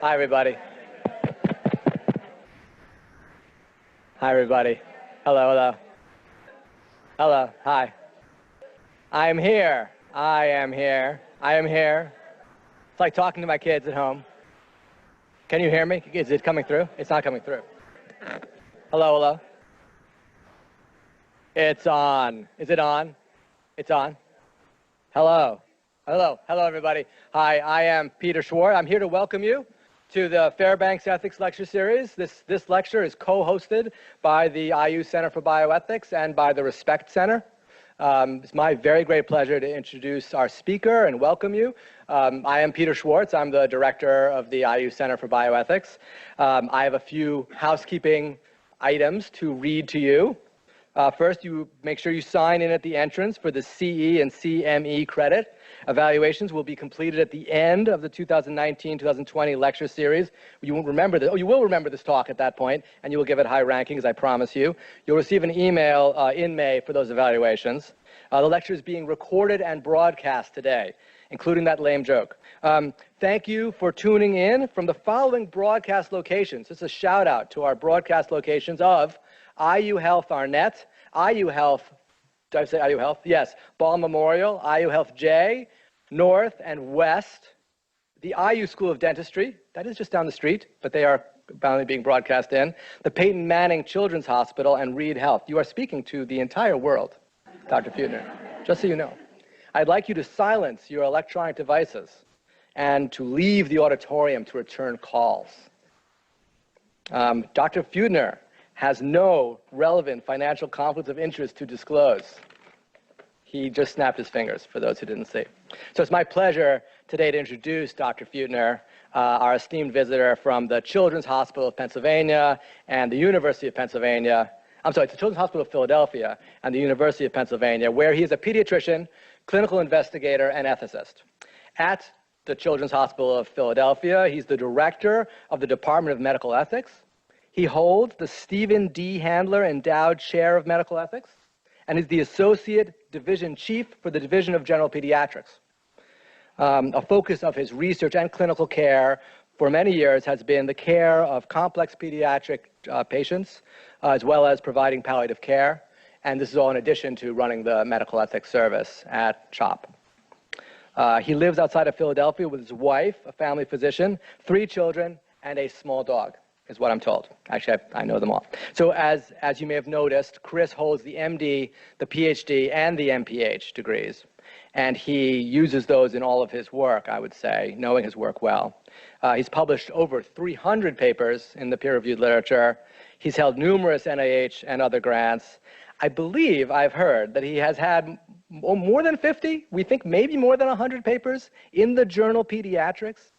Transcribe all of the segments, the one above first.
Hi, everybody. Hi, everybody. Hello, hello. Hello, hi. I am here. I am here. I am here. It's like talking to my kids at home. Can you hear me? Is it coming through? It's not coming through. Hello, hello. It's on. Is it on? It's on. Hello. Hello. Hello, everybody. Hi, I am Peter Schwartz. I'm here to welcome you to the Fairbanks Ethics Lecture Series. This lecture is co-hosted by the IU Center for Bioethics and by the Respect Center. It's my very great pleasure to introduce our speaker and welcome you. I am Peter Schwartz. I'm the director of the IU Center for Bioethics. I have a few housekeeping items to read to you. First, you make sure you sign in at the entrance for the CE and CME credit. Evaluations will be completed at the end of the 2019-2020 lecture series. You won't remember this. Oh, you will remember this talk at that point, and you will give it high rankings, I promise you. You'll receive an email in May for those evaluations. The lecture is being recorded and broadcast today, including that lame joke. Thank you for tuning in from the following broadcast locations. This is a shout out to our broadcast locations of IU Health Arnett, IU Health, did I say IU Health? Yes, Ball Memorial, IU Health J, North and West, the IU School of Dentistry, that is just down the street, but they are bound being broadcast in, the Peyton Manning Children's Hospital, and Reed Health. You are speaking to the entire world, Dr. Feudtner, just so you know. I'd like you to silence your electronic devices and to leave the auditorium to return calls. Dr. Feudtner has no relevant financial conflicts of interest to disclose. He just snapped his fingers, for those who didn't see. So it's my pleasure today to introduce Dr. Feudtner, our esteemed visitor from the Children's Hospital of Pennsylvania and the University of Pennsylvania. I'm sorry, it's the Children's Hospital of Philadelphia and the University of Pennsylvania, where he is a pediatrician, clinical investigator, and ethicist. At the Children's Hospital of Philadelphia, he's the director of the Department of Medical Ethics. He holds the Stephen D. Handler Endowed Chair of Medical Ethics and is the Associate Division Chief for the Division of General Pediatrics. A focus of his research and clinical care for many years has been the care of complex pediatric patients, as well as providing palliative care. And this is all in addition to running the medical ethics service at CHOP. He lives outside of Philadelphia with his wife, a family physician, 3 children, and a small dog, is what I'm told. Actually, I know them all. So as you may have noticed, Chris holds the MD, the PhD, and the MPH degrees. And he uses those in all of his work, I would say, knowing his work well. He's published over 300 papers in the peer-reviewed literature. He's held numerous NIH and other grants. I believe I've heard that he has had more than 50, we think maybe more than 100 papers in the journal Pediatrics.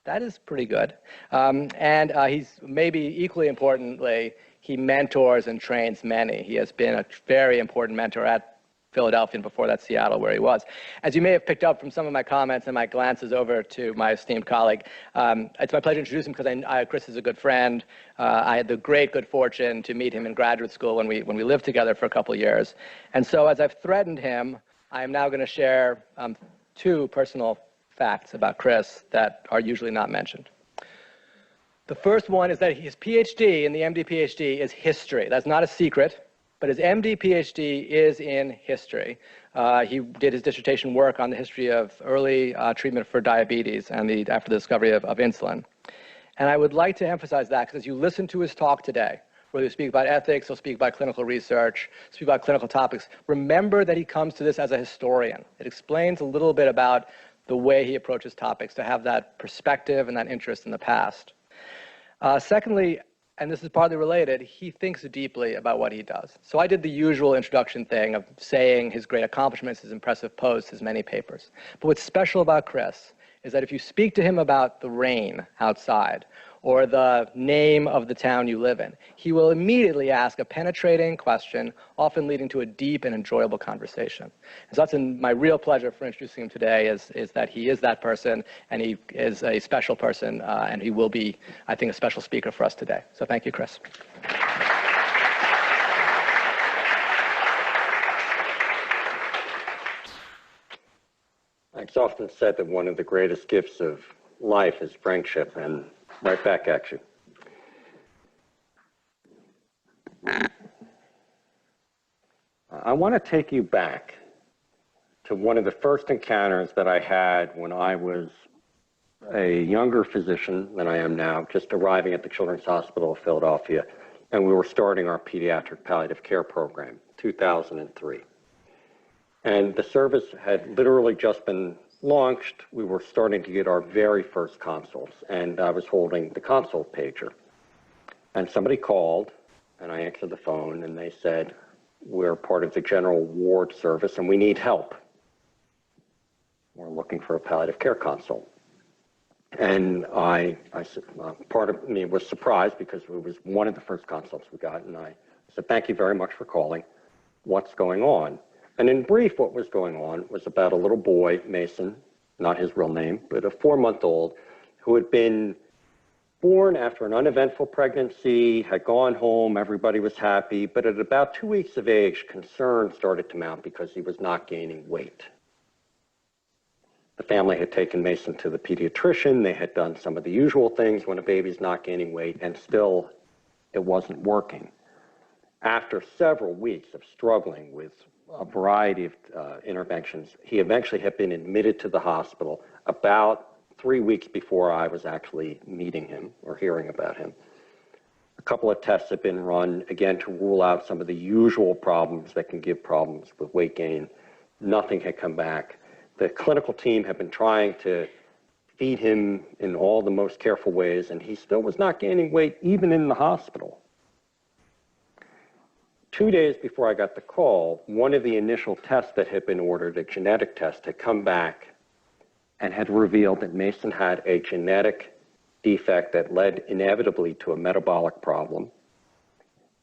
That is pretty good. And he's maybe equally importantly, he mentors and trains many. He has been a very important mentor at Philadelphia and before that Seattle, where he was. As you may have picked up from some of my comments and my glances over to my esteemed colleague, it's my pleasure to introduce him because Chris is a good friend. I had the good fortune to meet him in graduate school when we lived together for a couple of years. And so as I've threatened him, I am now going to share 2 personal facts about Chris that are usually not mentioned. The first one is that his PhD and the MD PhD is history. That's not a secret, but his MD PhD is in history. He did his dissertation work on the history of early treatment for diabetes and after the discovery of insulin. And I would like to emphasize that because as you listen to his talk today, whether you speak about ethics or speak about clinical research, speak about clinical topics, remember that he comes to this as a historian. It explains a little bit about the way he approaches topics, to have that perspective and that interest in the past. Secondly, and this is partly related, he thinks deeply about what he does. So I did the usual introduction thing of saying his great accomplishments, his impressive posts, his many papers. But what's special about Chris is that if you speak to him about the rain outside or the name of the town you live in, he will immediately ask a penetrating question, often leading to a deep and enjoyable conversation. And so that's my real pleasure for introducing him today is that he is that person, and he is a special person, and he will be, I think, a special speaker for us today. So thank you, Chris. It's often said that one of the greatest gifts of life is friendship, and Right back at you. I want to take you back to one of the first encounters that I had when I was a younger physician than I am now, just arriving at the Children's Hospital of Philadelphia, and we were starting our pediatric palliative care program, 2003. And the service had literally just been launched. We were starting to get our very first consults, and I was holding the consult pager. And somebody called, and I answered the phone, and they said, "We're part of the general ward service, and we need help. We're looking for a palliative care consult." And I said, part of me was surprised because it was one of the first consults we got, and I said, "Thank you very much for calling. What's going on?" And in brief, what was going on was about a little boy, Mason, not his real name, but a 4-month-old, who had been born after an uneventful pregnancy, had gone home, everybody was happy, but at about 2 weeks of age, concerns started to mount because he was not gaining weight. The family had taken Mason to the pediatrician. They had done some of the usual things when a baby's not gaining weight, and still it wasn't working. After several weeks of struggling with a variety of interventions, he eventually had been admitted to the hospital about 3 weeks before I was actually meeting him or hearing about him. A couple of tests had been run, again, to rule out some of the usual problems that can give problems with weight gain. Nothing had come back. The clinical team had been trying to feed him in all the most careful ways, and he still was not gaining weight even in the hospital. 2 days before I got the call, one of the initial tests that had been ordered, a genetic test, had come back and had revealed that Mason had a genetic defect that led inevitably to a metabolic problem.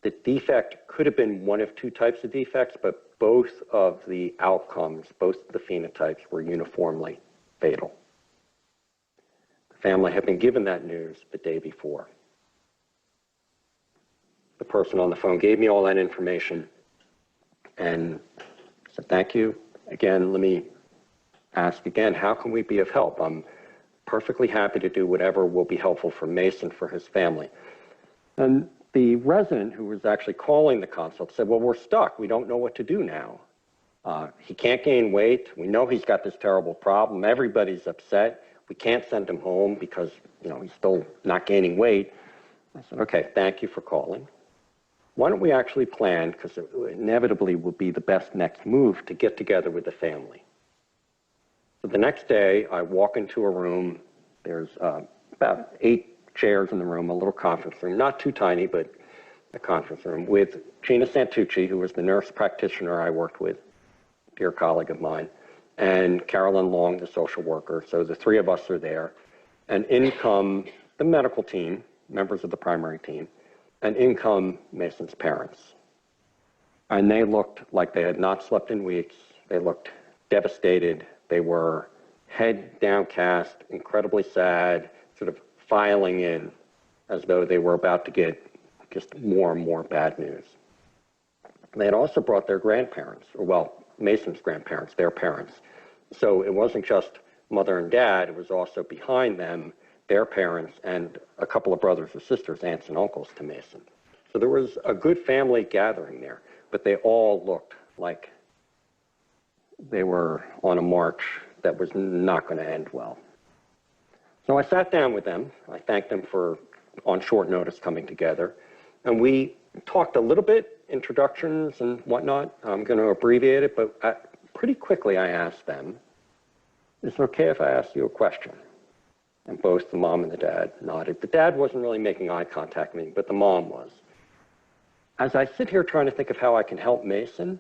The defect could have been one of 2 types of defects, but both of the outcomes, both the phenotypes, were uniformly fatal. The family had been given that news the day before. The person on the phone gave me all that information and said, "Thank you. Again, let me ask again, how can we be of help? I'm perfectly happy to do whatever will be helpful for Mason, for his family." And the resident who was actually calling the consult said, "Well, we're stuck. We don't know what to do now. He can't gain weight. We know he's got this terrible problem. Everybody's upset. We can't send him home because, he's still not gaining weight." I said, "Okay, thank you for calling. Why don't we actually plan, because it inevitably will be the best next move, to get together with the family." So the next day, I walk into a room. There's about 8 chairs in the room, a little conference room, not too tiny, but a conference room, with Gina Santucci, who was the nurse practitioner I worked with, dear colleague of mine, and Carolyn Long, the social worker. So the 3 of us are there. And in come the medical team, members of the primary team, and in come Mason's parents. And they looked like they had not slept in weeks. They looked devastated. They were head downcast, incredibly sad, sort of filing in as though they were about to get just more and more bad news. They had also brought their grandparents, or well, Mason's grandparents, their parents. So it wasn't just mother and dad, it was also behind them, their parents, and a couple of brothers or sisters, aunts and uncles to Mason. So there was a good family gathering there, but they all looked like they were on a march that was not going to end well. So I sat down with them. I thanked them for, on short notice, coming together. And we talked a little bit, introductions and whatnot. I'm going to abbreviate it, but pretty quickly I asked them, "Is it okay if I ask you a question?" And both the mom and the dad nodded. The dad wasn't really making eye contact with me, but the mom was. As I sit here trying to think of how I can help Mason,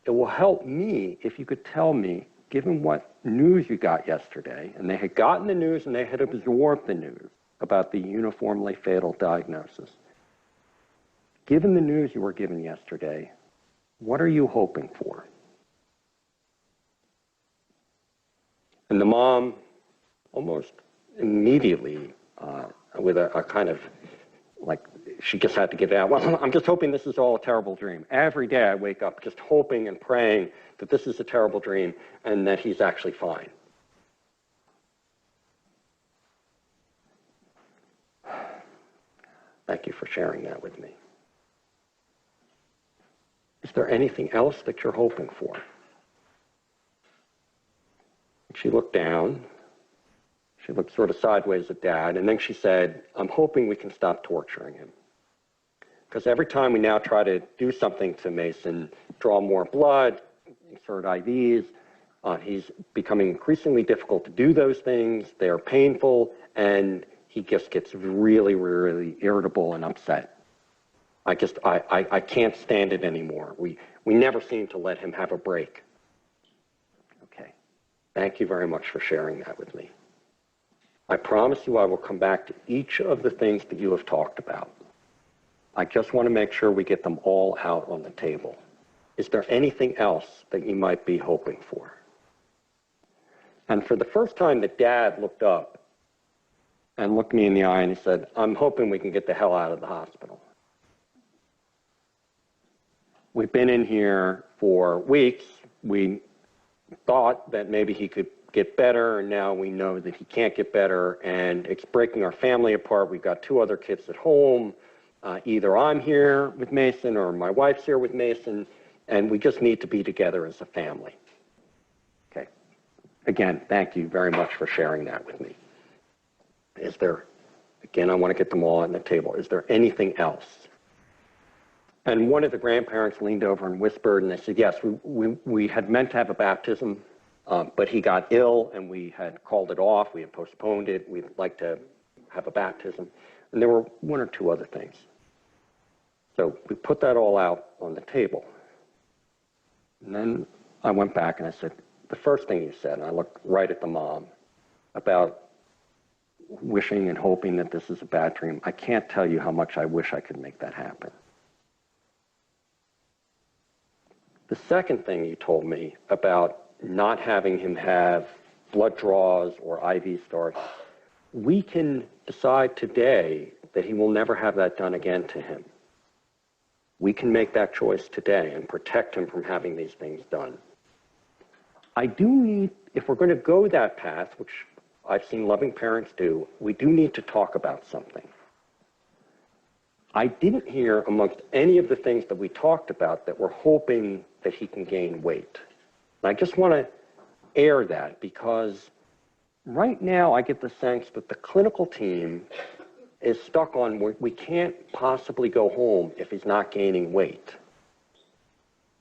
it will help me if you could tell me, given what news you got yesterday, and they had gotten the news and they had absorbed the news about the uniformly fatal diagnosis. Given the news you were given yesterday, what are you hoping for? And the mom, almost immediately, with a kind of, like, she just had to get it out. "Well, I'm just hoping this is all a terrible dream. Every day I wake up just hoping and praying that this is a terrible dream and that he's actually fine." Thank you for sharing that with me. Is there anything else that you're hoping for? She looked down. She looked sort of sideways at Dad, and then she said, I'm hoping we can stop torturing him. Because every time we now try to do something to Mason, draw more blood, insert IVs, he's becoming increasingly difficult to do those things. They're painful, and he just gets really, really irritable and upset. I can't stand it anymore. We never seem to let him have a break. Okay. Thank you very much for sharing that with me. I promise you I will come back to each of the things that you have talked about. I just want to make sure we get them all out on the table. Is there anything else that you might be hoping for? And for the first time, the Dad looked up and looked me in the eye and he said, I'm hoping we can get the hell out of the hospital. We've been in here for weeks. We thought that maybe he could get better, and now we know that he can't get better, and it's breaking our family apart. We've got 2 other kids at home. Either I'm here with Mason or my wife's here with Mason, and we just need to be together as a family. Okay. Again, thank you very much for sharing that with me. Is there, again, I want to get them all on the table. Is there anything else? And one of the grandparents leaned over and whispered, and they said, yes, we had meant to have a baptism, but he got ill, and we had called it off. We had postponed it. We'd like to have a baptism. And there were 1 or 2 other things. So we put that all out on the table. And then I went back and I said, the first thing you said, and I looked right at the mom, about wishing and hoping that this is a bad dream. I can't tell you how much I wish I could make that happen. The second thing you told me about not having him have blood draws or IV starts, we can decide today that he will never have that done again to him. We can make that choice today and protect him from having these things done. I do need, if we're going to go that path, which I've seen loving parents do, we do need to talk about something. I didn't hear amongst any of the things that we talked about that we're hoping that he can gain weight. And I just want to air that because right now I get the sense that the clinical team is stuck on we can't possibly go home if he's not gaining weight.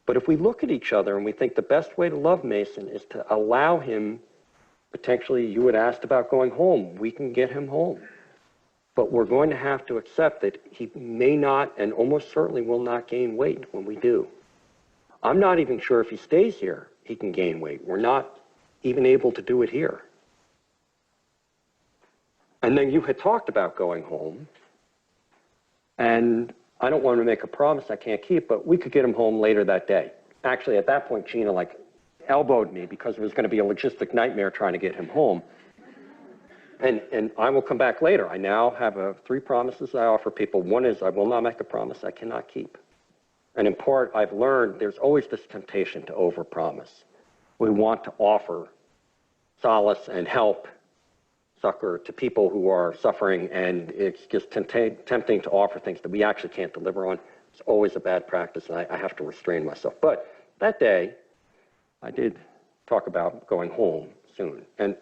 But if we look at each other and we think the best way to love Mason is to allow him, potentially you had asked about going home, we can get him home. But we're going to have to accept that he may not and almost certainly will not gain weight when we do. I'm not even sure if he stays here, he can gain weight. We're not even able to do it here. And then you had talked about going home, and I don't want to make a promise I can't keep, but we could get him home later that day. Actually, at that point, Gina elbowed me because it was going to be a logistic nightmare trying to get him home. And I will come back later. I now have 3 promises I offer people. One is I will not make a promise I cannot keep. And in part, I've learned there's always this temptation to overpromise. We want to offer solace and help, succor to people who are suffering, and it's just tempting to offer things that we actually can't deliver on. It's always a bad practice, and I have to restrain myself. But that day, I did talk about going home soon. And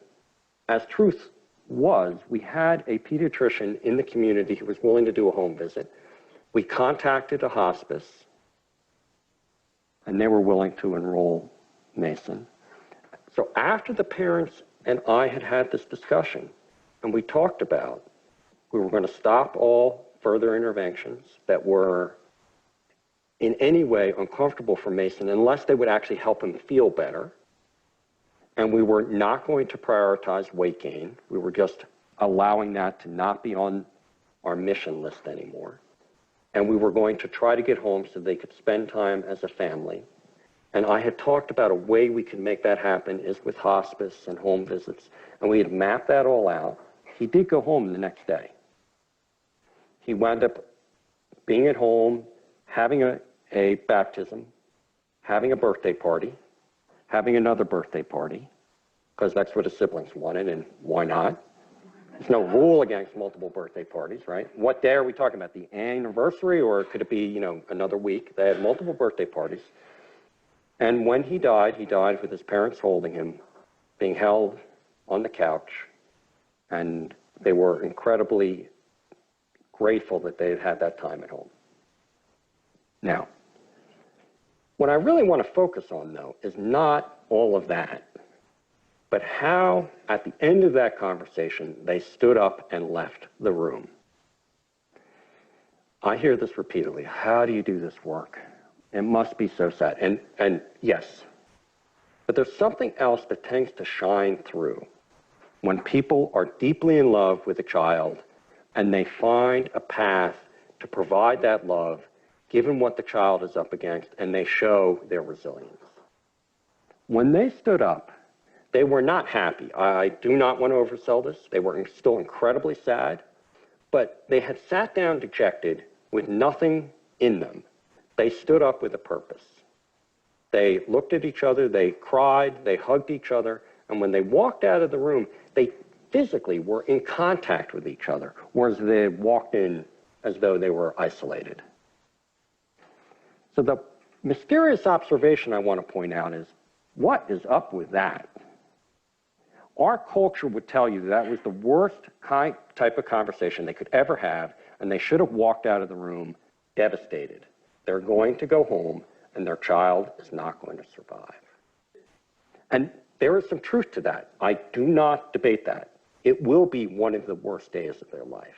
as truth was, we had a pediatrician in the community who was willing to do a home visit. We contacted a hospice, and they were willing to enroll Mason. So after the parents and I had had this discussion, and we talked about we were going to stop all further interventions that were in any way uncomfortable for Mason unless they would actually help him feel better. And we were not going to prioritize weight gain. We were just allowing that to not be on our mission list anymore. And we were going to try to get home so they could spend time as a family. And I had talked about a way we could make that happen is with hospice and home visits. And we had mapped that all out. He did go home the next day. He wound up being at home, having a baptism, having a birthday party, having another birthday party, because that's what his siblings wanted, and why not? There's no rule against multiple birthday parties, right? What day are we talking about? The anniversary, or could it be, you know, another week? They had multiple birthday parties. And when he died with his parents holding him, being held on the couch, and they were incredibly grateful that they had had that time at home. Now, what I really want to focus on, though, is not all of that, but how, at the end of that conversation, they stood up and left the room. I hear this repeatedly. How do you do this work? It must be so sad. And yes, but there's something else that tends to shine through when people are deeply in love with a child and they find a path to provide that love, given what the child is up against, and they show their resilience. When they stood up, they were not happy. I do not want to oversell this. They were still incredibly sad, but they had sat down dejected with nothing in them. They stood up with a purpose. They looked at each other, they cried, they hugged each other, and when they walked out of the room, they physically were in contact with each other, whereas they walked in as though they were isolated. So the mysterious observation I want to point out is, what is up with that? Our culture would tell you that was the worst type of conversation they could ever have, and they should have walked out of the room devastated. They're going to go home, and their child is not going to survive. And there is some truth to that. I do not debate that. It will be one of the worst days of their life.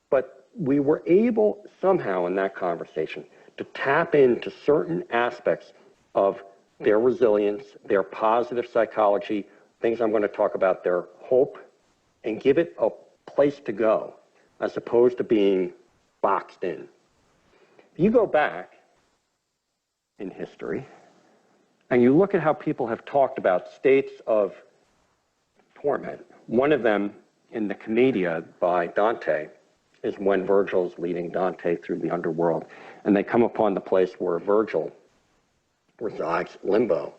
But we were able somehow in that conversation to tap into certain aspects of their resilience, their positive psychology, things I'm going to talk about, their hope, and give it a place to go, as opposed to being boxed in. If you go back in history, and you look at how people have talked about states of torment, one of them in the Commedia by Dante is when Virgil's leading Dante through the underworld, and they come upon the place where Virgil resides, limbo,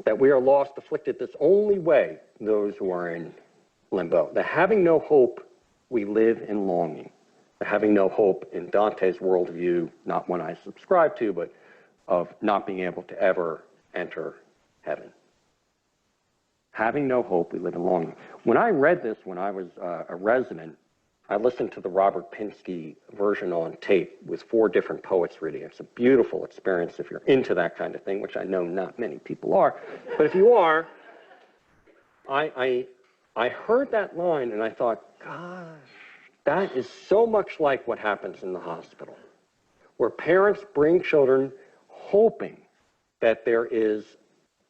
that we are lost, afflicted this only way, those who are in limbo. That having no hope, we live in longing. That having no hope in Dante's worldview, not one I subscribe to, but of not being able to ever enter heaven. Having no hope, we live in longing. When I read this when I was a resident, I listened to the Robert Pinsky version on tape with 4 different poets reading. It's a beautiful experience if you're into that kind of thing, which I know not many people are. But if you are, I heard that line and I thought, gosh, that is so much like what happens in the hospital, where parents bring children hoping that there is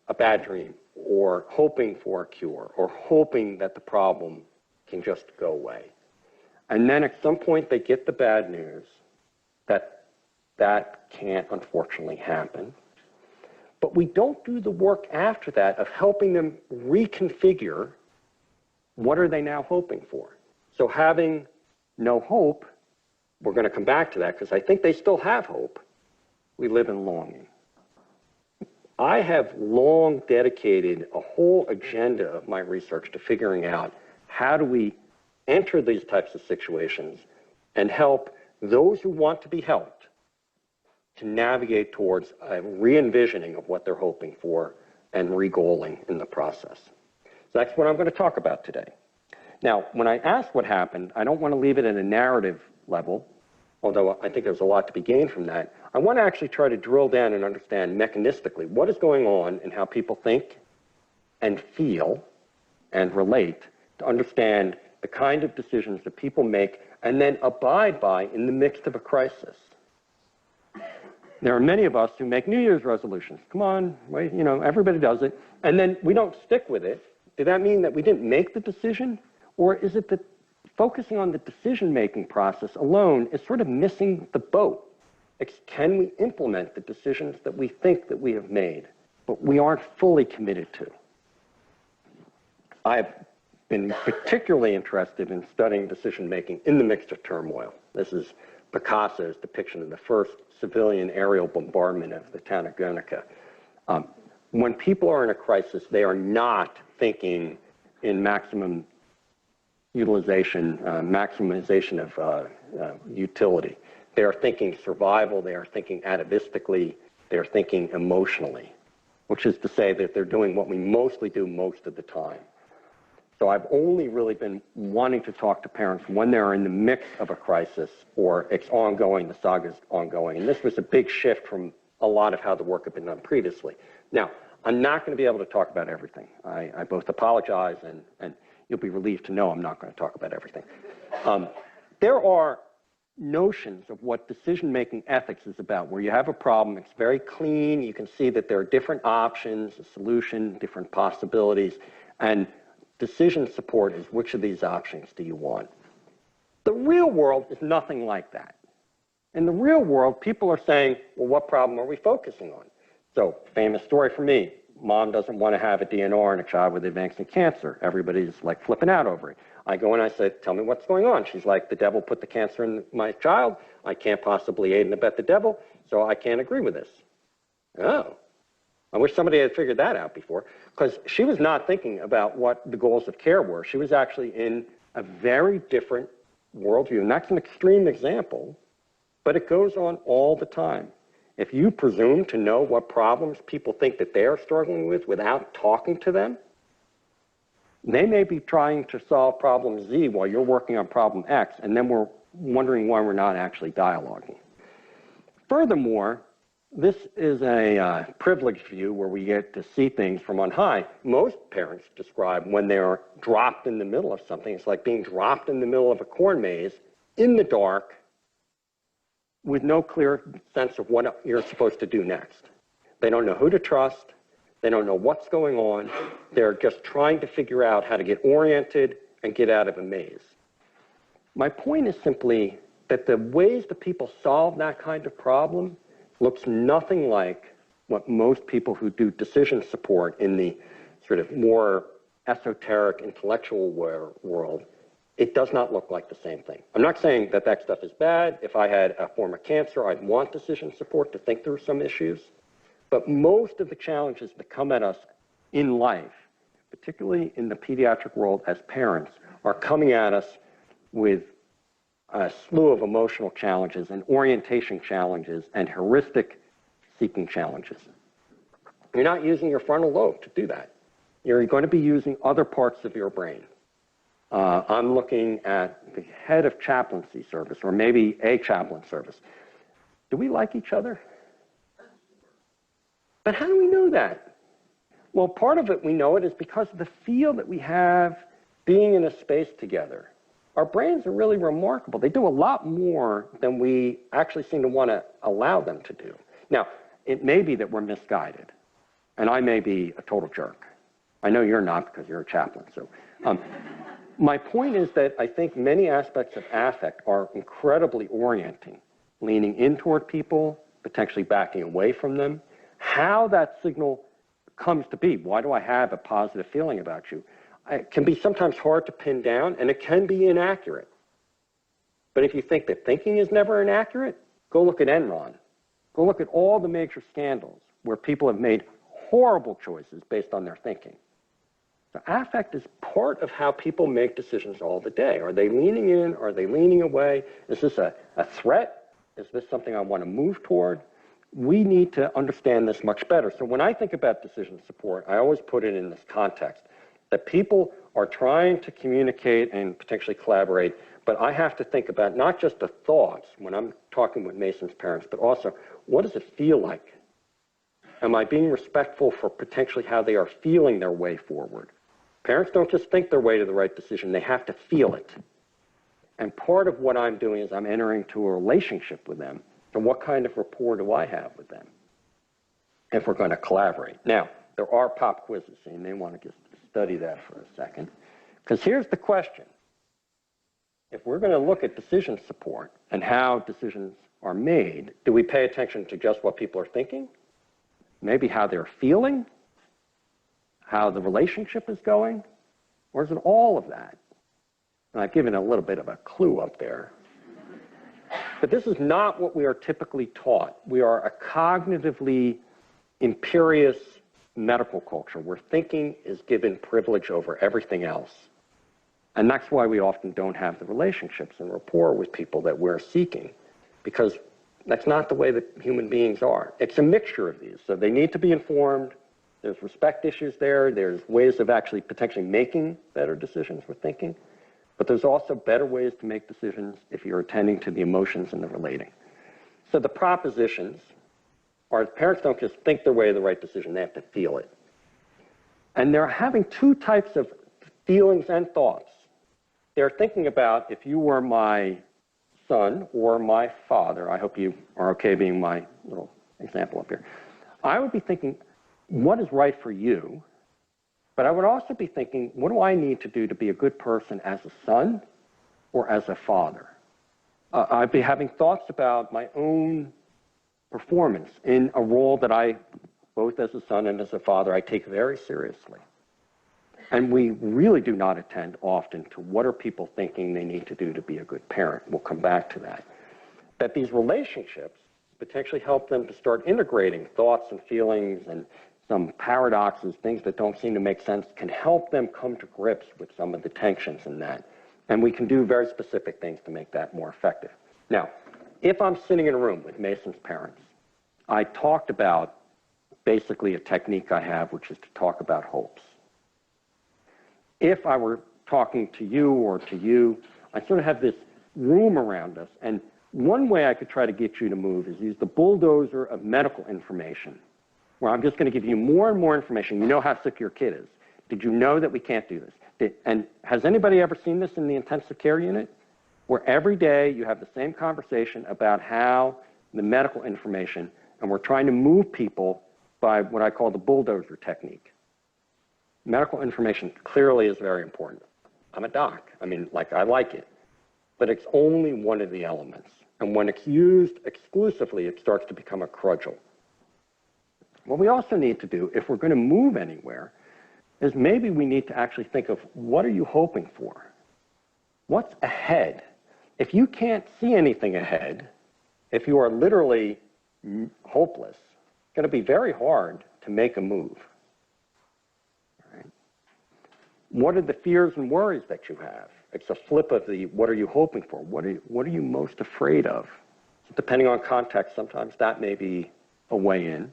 a bad dream, or hoping for a cure, or hoping that the problem can just go away. And then at some point they get the bad news that that can't unfortunately happen. But we don't do the work after that of helping them reconfigure what are they now hoping for. So having no hope, we're going to come back to that because I think they still have hope. We live in longing. I have long dedicated a whole agenda of my research to figuring out how do we enter these types of situations and help those who want to be helped to navigate towards a re-envisioning of what they're hoping for and re-goaling in the process. So that's what I'm going to talk about today. Now, when I ask what happened, I don't want to leave it at a narrative level, although I think there's a lot to be gained from that. I want to actually try to drill down and understand mechanistically what is going on and how people think and feel and relate to understand the kind of decisions that people make and then abide by in the midst of a crisis. There are many of us who make New Year's resolutions. Come on, wait, you know, everybody does it. And then we don't stick with it. Does that mean that we didn't make the decision? Or is it that focusing on the decision-making process alone is sort of missing the boat? Can we implement the decisions that we think that we have made, but we aren't fully committed to? I've been particularly interested in studying decision-making in the midst of turmoil. This is Picasso's depiction of the first civilian aerial bombardment of the town of Guernica. When people are in a crisis, they are not thinking in maximum utilization, maximization of utility. They are thinking survival, they are thinking atavistically, they are thinking emotionally, which is to say that they're doing what we mostly do most of the time. So I've only really been wanting to talk to parents when they're in the mix of a crisis or it's ongoing, the saga's ongoing. And this was a big shift from a lot of how the work had been done previously. Now, I'm not going to be able to talk about everything. I both apologize and you'll be relieved to know I'm not going to talk about everything. There are notions of what decision-making ethics is about, where you have a problem, it's very clean, you can see that there are different options, a solution, different possibilities, and decision support is which of these options do you want. The real world is nothing like that. In the real world, people are saying, well, what problem are we focusing on? So, famous story for me, mom doesn't want to have a DNR in a child with advancing cancer. Everybody's like flipping out over it. I go and I say, tell me what's going on. She's like, the devil put the cancer in my child. I can't possibly aid and abet the devil, so I can't agree with this. Oh, I wish somebody had figured that out before, because she was not thinking about what the goals of care were. She was actually in a very different worldview, and that's an extreme example, but it goes on all the time. If you presume to know what problems people think that they're struggling with without talking to them, they may be trying to solve problem Z while you're working on problem X, and then we're wondering why we're not actually dialoguing. Furthermore, this is a privileged view where we get to see things from on high. Most parents describe when they're dropped in the middle of something, it's like being dropped in the middle of a corn maze in the dark with no clear sense of what you're supposed to do next. They don't know who to trust. They don't know what's going on. They're just trying to figure out how to get oriented and get out of a maze. My point is simply that the ways that people solve that kind of problem looks nothing like what most people who do decision support in the sort of more esoteric intellectual world, it does not look like the same thing. I'm not saying that that stuff is bad. If I had a form of cancer, I'd want decision support to think through some issues. But most of the challenges that come at us in life, particularly in the pediatric world as parents, are coming at us with a slew of emotional challenges and orientation challenges and heuristic seeking challenges. You're not using your frontal lobe to do that. You're going to be using other parts of your brain. I'm looking at the head of chaplaincy service, or maybe a chaplain service. Do we like each other? But how do we know that? Well, part of it we know it is because of the feel that we have being in a space together. Our brains are really remarkable. They do a lot more than we actually seem to want to allow them to do. Now, it may be that we're misguided, and I may be a total jerk. I know you're not because you're a chaplain. So, my point is that I think many aspects of affect are incredibly orienting, leaning in toward people, potentially backing away from them. How that signal comes to be, why do I have a positive feeling about you? It can be sometimes hard to pin down, and it can be inaccurate. But if you think that thinking is never inaccurate, go look at Enron. Go look at all the major scandals where people have made horrible choices based on their thinking. So affect is part of how people make decisions all the day. Are they leaning in? Are they leaning away? Is this a threat? Is this something I want to move toward? We need to understand this much better. So when I think about decision support, I always put it in this context, that people are trying to communicate and potentially collaborate, but I have to think about not just the thoughts when I'm talking with Mason's parents, but also what does it feel like? Am I being respectful for potentially how they are feeling their way forward? Parents don't just think their way to the right decision, they have to feel it. And part of what I'm doing is I'm entering into a relationship with them. And what kind of rapport do I have with them if we're going to collaborate? Now, there are pop quizzes, so you may want to just study that for a second. Because here's the question. If we're going to look at decision support and how decisions are made, do we pay attention to just what people are thinking? Maybe how they're feeling? How the relationship is going? Or is it all of that? And I've given a little bit of a clue up there. But this is not what we are typically taught. We are a cognitively imperious medical culture where thinking is given privilege over everything else. And that's why we often don't have the relationships and rapport with people that we're seeking, because that's not the way that human beings are. It's a mixture of these. So they need to be informed. There's respect issues there. There's ways of actually potentially making better decisions with thinking. But there's also better ways to make decisions if you're attending to the emotions and the relating. So the propositions are parents don't just think their way to the right decision. They have to feel it. And they're having two types of feelings and thoughts. They're thinking about, if you were my son or my father, I hope you are okay being my little example up here, I would be thinking, what is right for you? But I would also be thinking, what do I need to do to be a good person as a son or as a father? I'd be having thoughts about my own performance in a role that I, both as a son and as a father, I take very seriously. And we really do not attend often to what are people thinking they need to do to be a good parent. We'll come back to that. That these relationships potentially help them to start integrating thoughts and feelings and some paradoxes, things that don't seem to make sense, can help them come to grips with some of the tensions in that. And we can do very specific things to make that more effective. Now, if I'm sitting in a room with Mason's parents, I talked about basically a technique I have, which is to talk about hopes. If I were talking to you or to you, I sort of have this room around us. And one way I could try to get you to move is use the bulldozer of medical information, where I'm just going to give you more and more information. You know how sick your kid is. Did you know that we can't do this? And has anybody ever seen this in the intensive care unit? Where every day you have the same conversation about how the medical information, and we're trying to move people by what I call the bulldozer technique. Medical information clearly is very important. I'm a doc. I mean, I like it. But it's only one of the elements. And when it's used exclusively, it starts to become a crudgel. What we also need to do, if we're going to move anywhere, is maybe we need to actually think of, what are you hoping for? What's ahead? If you can't see anything ahead, if you are literally hopeless, it's going to be very hard to make a move. What are the fears and worries that you have? It's a flip of the, what are you hoping for? What are you most afraid of? So depending on context, sometimes that may be a way in.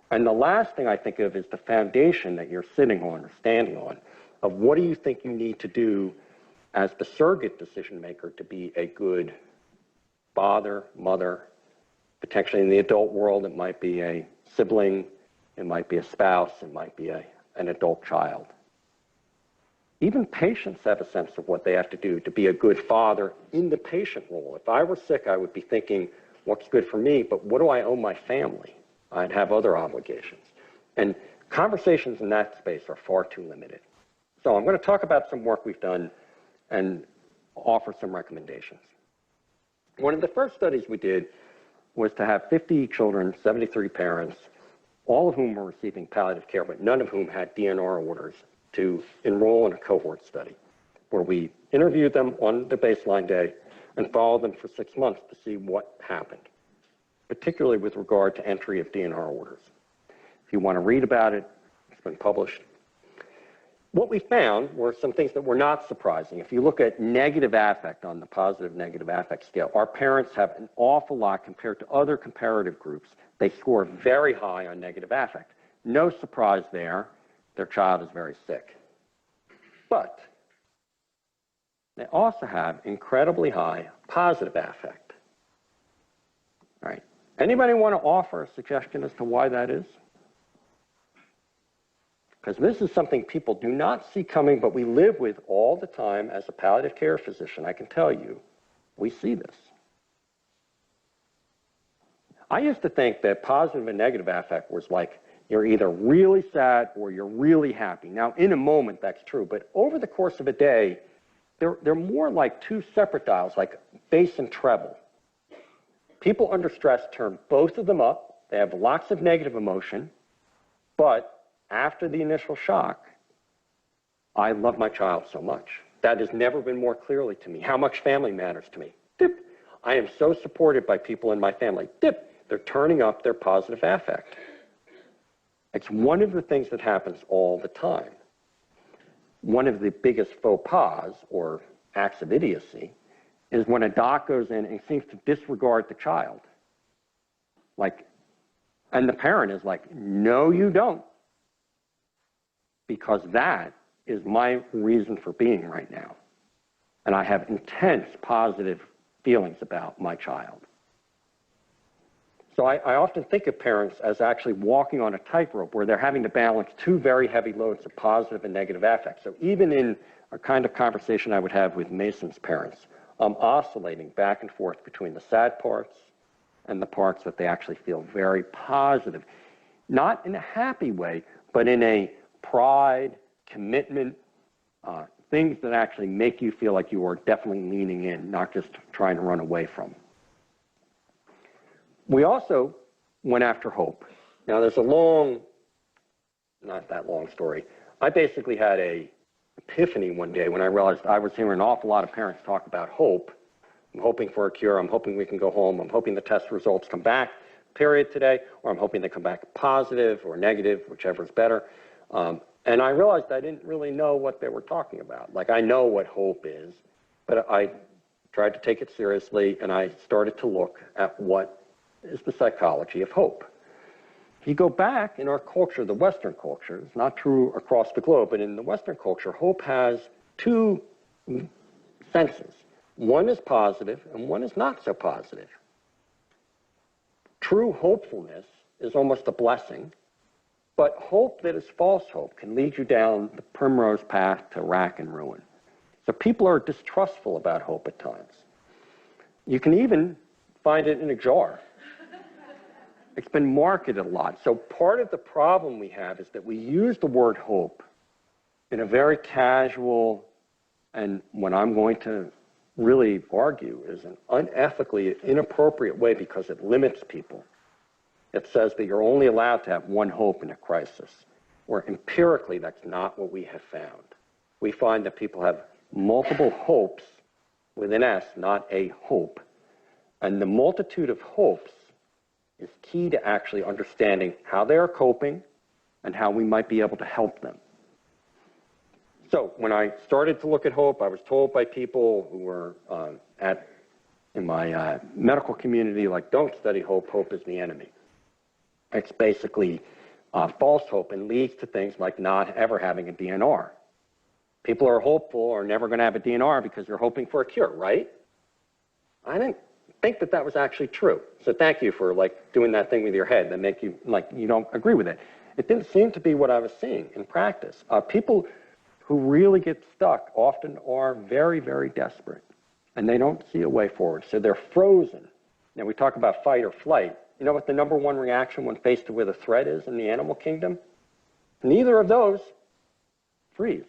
And the last thing I think of is the foundation that you're sitting on or standing on, of what do you think you need to do as the surrogate decision maker to be a good father, mother, potentially in the adult world, it might be a sibling, it might be a spouse, it might be an adult child. Even patients have a sense of what they have to do to be a good father in the patient role. If I were sick, I would be thinking, what's good for me, but what do I owe my family? I'd have other obligations. And conversations in that space are far too limited. So I'm going to talk about some work we've done and offer some recommendations. One of the first studies we did was to have 50 children, 73 parents, all of whom were receiving palliative care, but none of whom had DNR orders, to enroll in a cohort study where we interviewed them on the baseline day and followed them for 6 months to see what happened, particularly with regard to entry of DNR orders. If you want to read about it, it's been published. What we found were some things that were not surprising. If you look at negative affect on the positive negative affect scale, our parents have an awful lot compared to other comparative groups. They score very high on negative affect. No surprise there. Their child is very sick. But they also have incredibly high positive affect. All right. Anybody want to offer a suggestion as to why that is? Because this is something people do not see coming, but we live with all the time as a palliative care physician. I can tell you, we see this. I used to think that positive and negative affect was like, you're either really sad or you're really happy. Now, in a moment, that's true. But over the course of a day, they're more like two separate dials, like bass and treble. People under stress turn both of them up. They have lots of negative emotion. But after the initial shock, I love my child so much. That has never been more clearly to me. How much family matters to me. Dip. I am so supported by people in my family. Dip. They're turning up their positive affect. It's one of the things that happens all the time. one of the biggest faux pas or acts of idiocy is when a doc goes in and seems to disregard the child. And the parent is like, no, you don't. Because that is my reason for being right now. And I have intense positive feelings about my child. So I often think of parents as actually walking on a tightrope where they're having to balance two very heavy loads of positive and negative affect. So even in a kind of conversation I would have with Mason's parents, I'm oscillating back and forth between the sad parts and the parts that they actually feel very positive. Not in a happy way, but in a pride, commitment, things that actually make you feel like you are definitely leaning in, not just trying to run away from. We also went after hope. Now there's a long, not that long story. I basically had an epiphany one day when I realized I was hearing an awful lot of parents talk about hope. I'm hoping for a cure, I'm hoping we can go home, I'm hoping the test results come back, period, today, or I'm hoping they come back positive or negative, whichever is better. And I realized I didn't really know what they were talking about. Like, I know what hope is, but I tried to take it seriously, and I started to look at what is the psychology of hope. If you go back in our culture, the Western culture, it's not true across the globe, but in the Western culture, hope has two senses. One is positive, and one is not so positive. True hopefulness is almost a blessing, but hope that is false hope can lead you down the primrose path to rack and ruin. So people are distrustful about hope at times. You can even find it in a jar. It's been marketed a lot. So part of the problem we have is that we use the word hope in a very casual, and what I'm going to really argue is an unethically inappropriate way because it limits people. It says that you're only allowed to have one hope in a crisis, where empirically that's not what we have found. We find that people have multiple hopes with an S, not a hope. And the multitude of hopes is key to actually understanding how they are coping and how we might be able to help them. So when I started to look at hope, I was told by people who were in my medical community, like, don't study hope, hope is the enemy. It's basically false hope and leads to things like not ever having a DNR. People are hopeful are never going to have a DNR because they're hoping for a cure, right? I didn't think that that was actually true. So thank you for doing that thing with your head that make you you don't agree with it. It didn't seem to be what I was seeing in practice. People who really get stuck often are very, very desperate, and they don't see a way forward. So they're frozen. Now we talk about fight or flight. You know what the number one reaction when faced with a threat is in the animal kingdom? Neither of those. Freeze.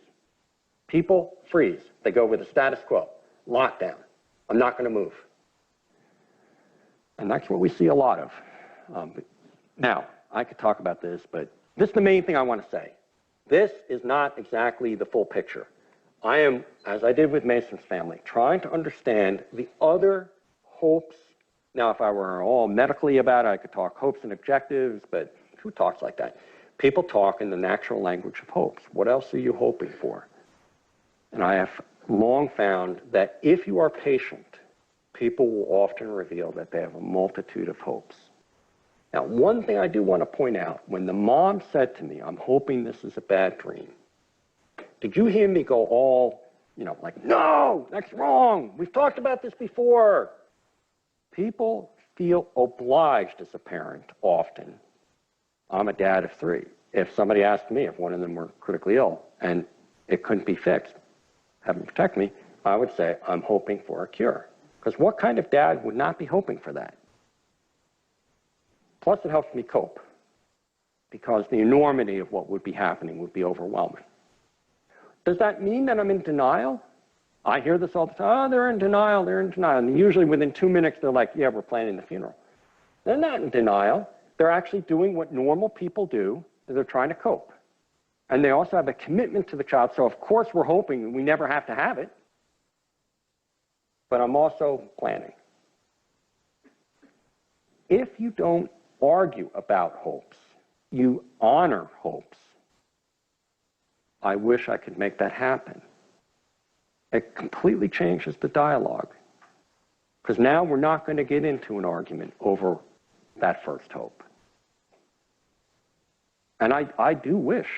People freeze. They go with the status quo. Lockdown. I'm not going to move. And that's what we see a lot of. Now, I could talk about this, but this is the main thing I want to say. This is not exactly the full picture. I am, as I did with Mason's family, trying to understand the other hopes. Now, if I were all medically about it, I could talk hopes and objectives, but who talks like that? People talk in the natural language of hopes. What else are you hoping for? And I have long found that if you are patient, people will often reveal that they have a multitude of hopes. Now, one thing I do want to point out, when the mom said to me, I'm hoping this is a bad dream, did you hear me go all, no, that's wrong. We've talked about this before. People feel obliged as a parent often. I'm a dad of 3. If somebody asked me if one of them were critically ill and it couldn't be fixed, heaven protect me, I would say, I'm hoping for a cure. Because what kind of dad would not be hoping for that? Plus, it helps me cope, because the enormity of what would be happening would be overwhelming. Does that mean that I'm in denial? I hear this all the time. Oh, they're in denial, they're in denial. And usually within 2 minutes, they're like, yeah, we're planning the funeral. They're not in denial. They're actually doing what normal people do. They're trying to cope. And they also have a commitment to the child. So, of course, we're hoping we never have to have it. But I'm also planning. If you don't argue about hopes, you honor hopes, I wish I could make that happen. It completely changes the dialogue. Because now we're not going to get into an argument over that first hope. And I do wish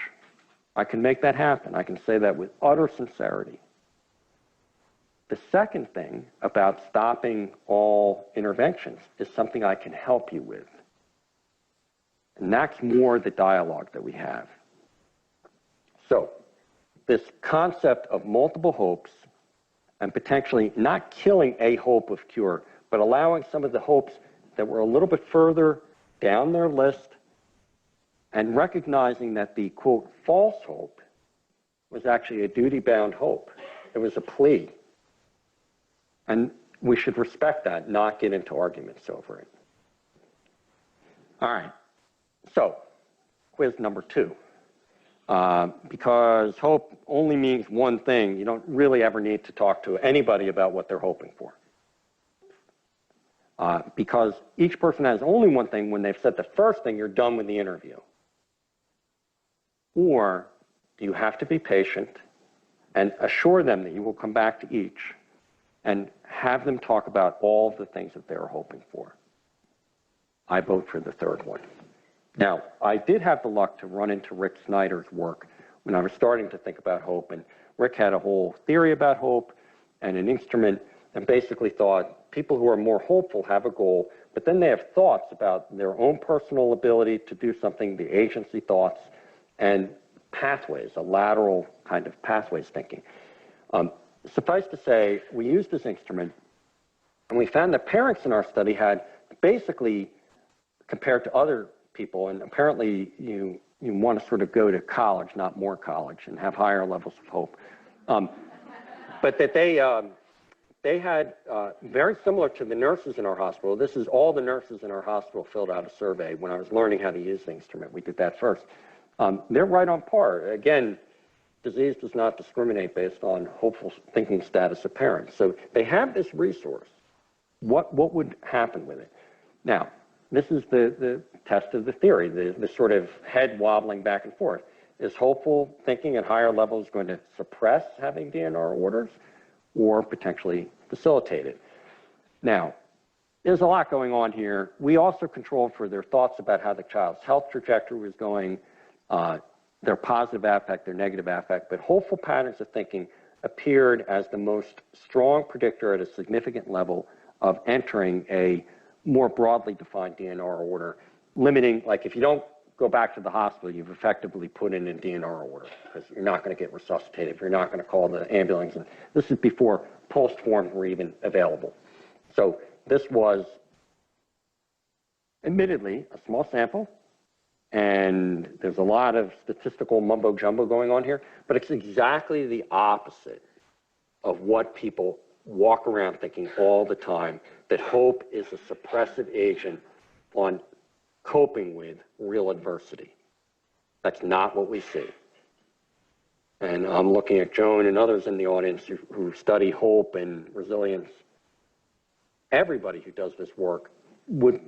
I can make that happen. I can say that with utter sincerity. The second thing about stopping all interventions is something I can help you with. And that's more the dialogue that we have. So, this concept of multiple hopes and potentially not killing a hope of cure, but allowing some of the hopes that were a little bit further down their list and recognizing that the, quote, false hope was actually a duty-bound hope. It was a plea. And we should respect that, not get into arguments over it. All right. So, quiz number 2. Because hope only means one thing, you don't really ever need to talk to anybody about what they're hoping for. Because each person has only one thing. When they've said the first thing, you're done with the interview. Or do you have to be patient and assure them that you will come back to each and have them talk about all the things that they're hoping for? I vote for the third one. Now, I did have the luck to run into Rick Snyder's work when I was starting to think about hope, and Rick had a whole theory about hope and an instrument, and basically thought people who are more hopeful have a goal, but then they have thoughts about their own personal ability to do something, the agency thoughts, and pathways, a lateral kind of pathways thinking. Suffice to say, we used this instrument, and we found that parents in our study had basically, compared to other people, and apparently you want to sort of go to college, not more college, and have higher levels of hope. But that they had, very similar to the nurses in our hospital, this is all the nurses in our hospital filled out a survey when I was learning how to use the instrument. We did that first. They're right on par. Again, disease does not discriminate based on hopeful thinking status of parents. So they have this resource. What would happen with it? Now, this is the test of the theory, the sort of head wobbling back and forth. Is hopeful thinking at higher levels going to suppress having DNR orders or potentially facilitate it? Now, there's a lot going on here. We also controlled for their thoughts about how the child's health trajectory was going, their positive affect, their negative affect, but hopeful patterns of thinking appeared as the most strong predictor at a significant level of entering a more broadly defined DNR order, limiting, like if you don't go back to the hospital, you've effectively put in a DNR order because you're not going to get resuscitated, you're not going to call the ambulance. And this is before pulse forms were even available. So this was admittedly a small sample, and there's a lot of statistical mumbo jumbo going on here, but it's exactly the opposite of what people walk around thinking all the time, that hope is a suppressive agent on coping with real adversity. That's not what we see. And I'm looking at Joan and others in the audience who study hope and resilience. Everybody who does this work would,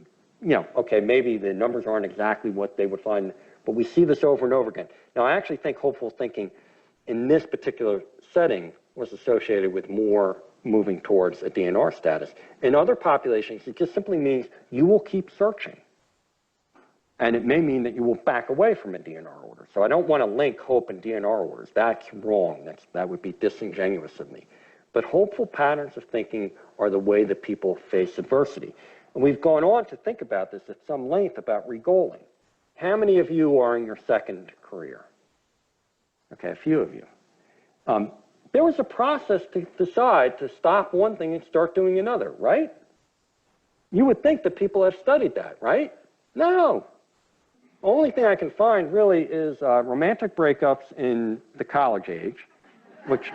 okay, maybe the numbers aren't exactly what they would find, but we see this over and over again. Now, I actually think hopeful thinking in this particular setting was associated with more moving towards a DNR status. In other populations, it just simply means you will keep searching. And it may mean that you will back away from a DNR order. So I don't want to link hope and DNR orders. That's wrong. That would be disingenuous of me. But hopeful patterns of thinking are the way that people face adversity. And we've gone on to think about this at some length about regoaling. How many of you are in your second career? Okay, a few of you. There was a process to decide to stop one thing and start doing another, right? You would think that people have studied that, right? No. Only thing I can find really is romantic breakups in the college age, which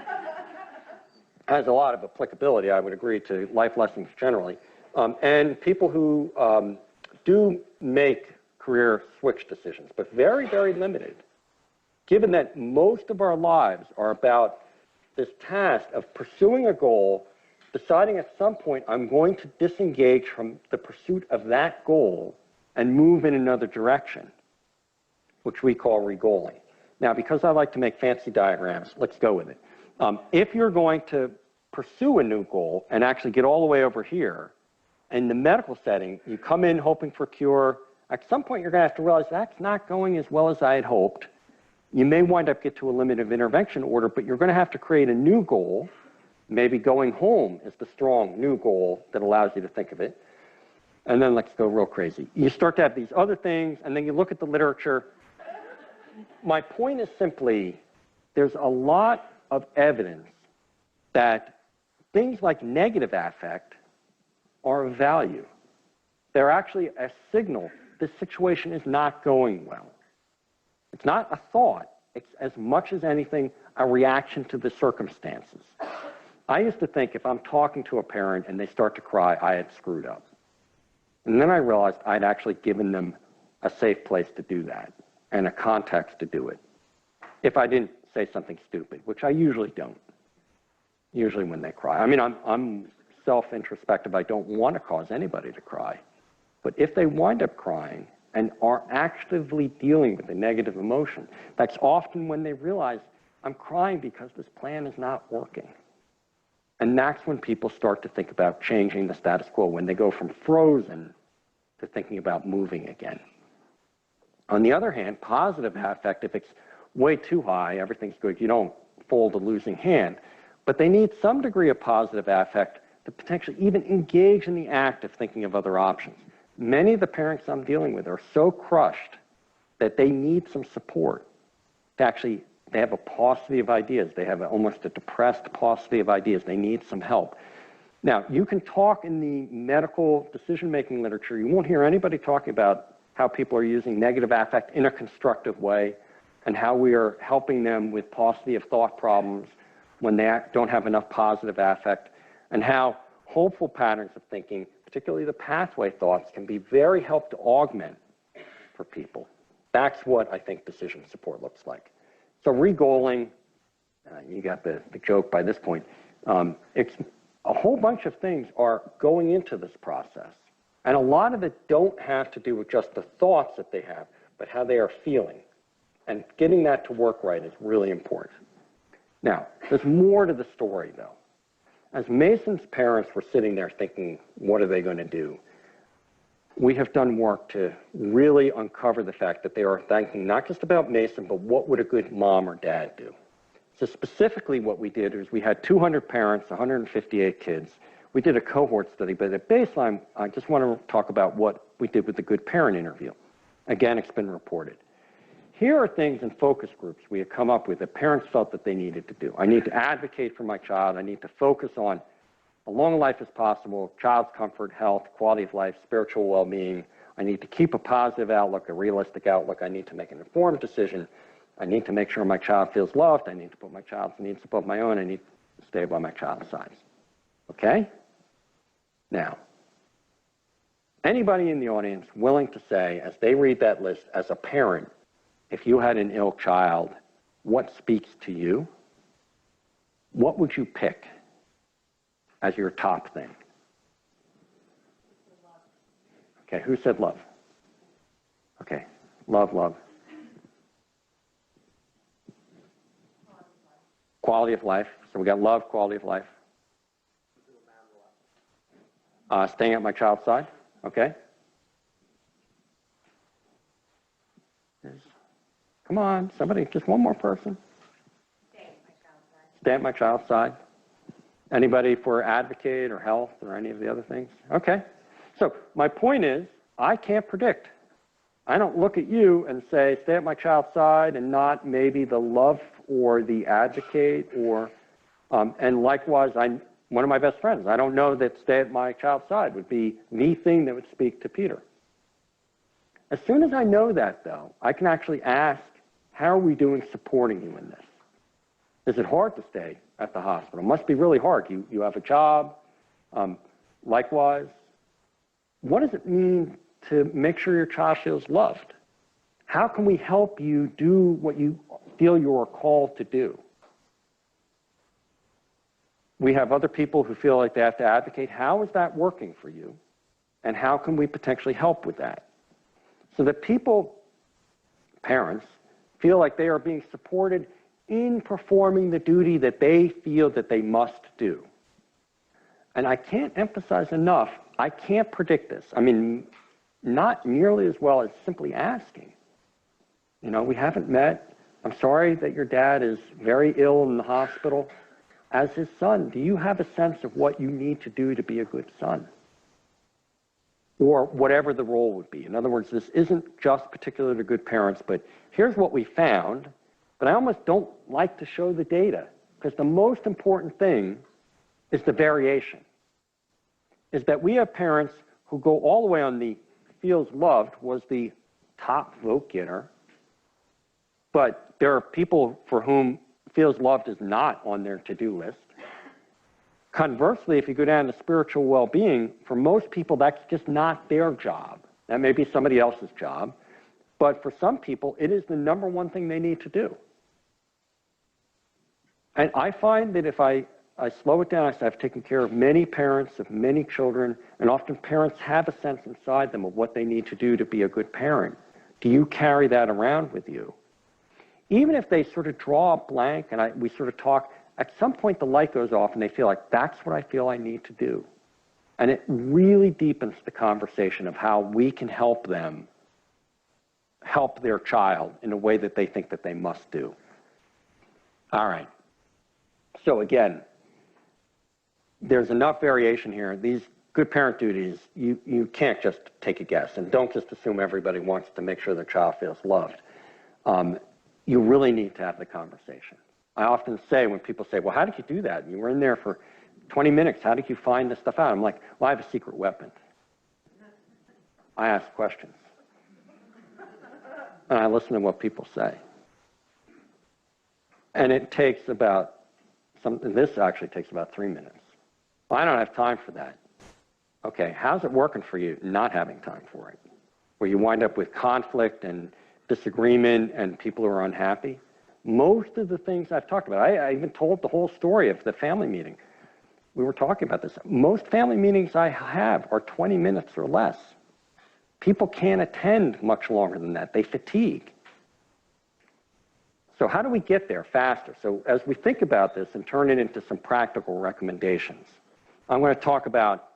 has a lot of applicability, I would agree, to life lessons generally, and people who do make career switch decisions, but very, very limited. Given that most of our lives are about this task of pursuing a goal, deciding at some point I'm going to disengage from the pursuit of that goal and move in another direction, which we call regoaling. Now, because I like to make fancy diagrams, let's go with it. If you're going to pursue a new goal and actually get all the way over here, in the medical setting, you come in hoping for cure. At some point, you're going to have to realize that's not going as well as I had hoped. You may wind up get to a limit of intervention order, but you're going to have to create a new goal. Maybe going home is the strong new goal that allows you to think of it. And then let's go real crazy. You start to have these other things, and then you look at the literature. My point is simply, there's a lot of evidence that things like negative affect are of value. They're actually a signal this situation is not going well. It's not a thought. It's as much as anything a reaction to the circumstances. I used to think if I'm talking to a parent and they start to cry, I had screwed up. And then I realized I'd actually given them a safe place to do that and a context to do it. If I didn't say something stupid, which I usually don't. Usually when they cry. I mean, I'm self-introspective. I don't want to cause anybody to cry. But if they wind up crying and are actively dealing with a negative emotion, that's often when they realize, I'm crying because this plan is not working. And that's when people start to think about changing the status quo, when they go from frozen to thinking about moving again. On the other hand, positive affect, if it's way too high, everything's good, you don't fold a losing hand. But they need some degree of positive affect to potentially even engage in the act of thinking of other options. Many of the parents I'm dealing with are so crushed that they need some support to actually, they have a paucity of ideas. They have almost a depressed paucity of ideas. They need some help. Now, you can talk in the medical decision-making literature. You won't hear anybody talking about how people are using negative affect in a constructive way and how we are helping them with paucity of thought problems when they don't have enough positive affect, and how hopeful patterns of thinking, particularly the pathway thoughts, can be very helpful to augment for people. That's what I think decision support looks like. So re-goaling, you got the joke by this point. It's a whole bunch of things are going into this process. And a lot of it don't have to do with just the thoughts that they have, but how they are feeling. And getting that to work right is really important. Now, there's more to the story, though. As Mason's parents were sitting there thinking, what are they going to do? We have done work to really uncover the fact that they are thinking not just about Mason, but what would a good mom or dad do? So specifically what we did is we had 200 parents, 158 kids. We did a cohort study, but at baseline, I just want to talk about what we did with the good parent interview. Again, it's been reported. Here are things in focus groups we had come up with that parents felt that they needed to do. I need to advocate for my child. I need to focus on as long a life as possible, child's comfort, health, quality of life, spiritual well-being. I need to keep a positive outlook, a realistic outlook. I need to make an informed decision. I need to make sure my child feels loved. I need to put my child's needs above my own. I need to stay by my child's side. Okay? Now, anybody in the audience willing to say, as they read that list, as a parent, if you had an ill child, what speaks to you? What would you pick as your top thing? Okay, who said love? Okay, love, love. Quality of life. So we got love, quality of life. Staying at my child's side. Okay. Come on, somebody, just one more person. Stay at my child's side. Anybody for advocate or health or any of the other things? Okay. So my point is, I can't predict. I don't look at you and say, stay at my child's side, and not maybe the love or the advocate or, and likewise, one of my best friends, I don't know that stay at my child's side would be the thing that would speak to Peter. As soon as I know that, though, I can actually ask, how are we doing supporting you in this? Is it hard to stay at the hospital? It must be really hard. You have a job. Likewise, what does it mean to make sure your child feels loved? How can we help you do what you feel you are called to do? We have other people who feel like they have to advocate. How is that working for you? And how can we potentially help with that? So that people, parents, feel like they are being supported in performing the duty that they feel that they must do. And I can't emphasize enough, I can't predict this. I mean, not nearly as well as simply asking. You know, we haven't met. I'm sorry that your dad is very ill in the hospital. As his son, do you have a sense of what you need to do to be a good son? Or whatever the role would be. In other words, this isn't just particular to good parents, but here's what we found. But I almost don't like to show the data, because the most important thing is the variation. Is that we have parents who go all the way on the feels loved was the top vote getter, but there are people for whom feels loved is not on their to-do list. Conversely, if you go down to spiritual well-being, for most people, that's just not their job. That may be somebody else's job. But for some people, it is the number one thing they need to do. And I find that if I slow it down, I say I've taken care of many parents, of many children, and often parents have a sense inside them of what they need to do to be a good parent. Do you carry that around with you? Even if they sort of draw a blank and we sort of talk, at some point the light goes off and they feel like, that's what I feel I need to do. And it really deepens the conversation of how we can help them help their child in a way that they think that they must do. All right. So again, there's enough variation here. These good parent duties, you can't just take a guess, and don't just assume everybody wants to make sure their child feels loved. You really need to have the conversation. I often say when people say, well, how did you do that? You were in there for 20 minutes. How did you find this stuff out? I'm like, well, I have a secret weapon. I ask questions. And I listen to what people say. And it takes about, this actually takes about 3 minutes. Well, I don't have time for that. Okay, how's it working for you not having time for it? Where you wind up with conflict and disagreement and people who are unhappy? Most of the things I've talked about, I even told the whole story of the family meeting. We were talking about this. Most family meetings I have are 20 minutes or less. People can't attend much longer than that. They fatigue. So how do we get there faster? So as we think about this and turn it into some practical recommendations, I'm going to talk about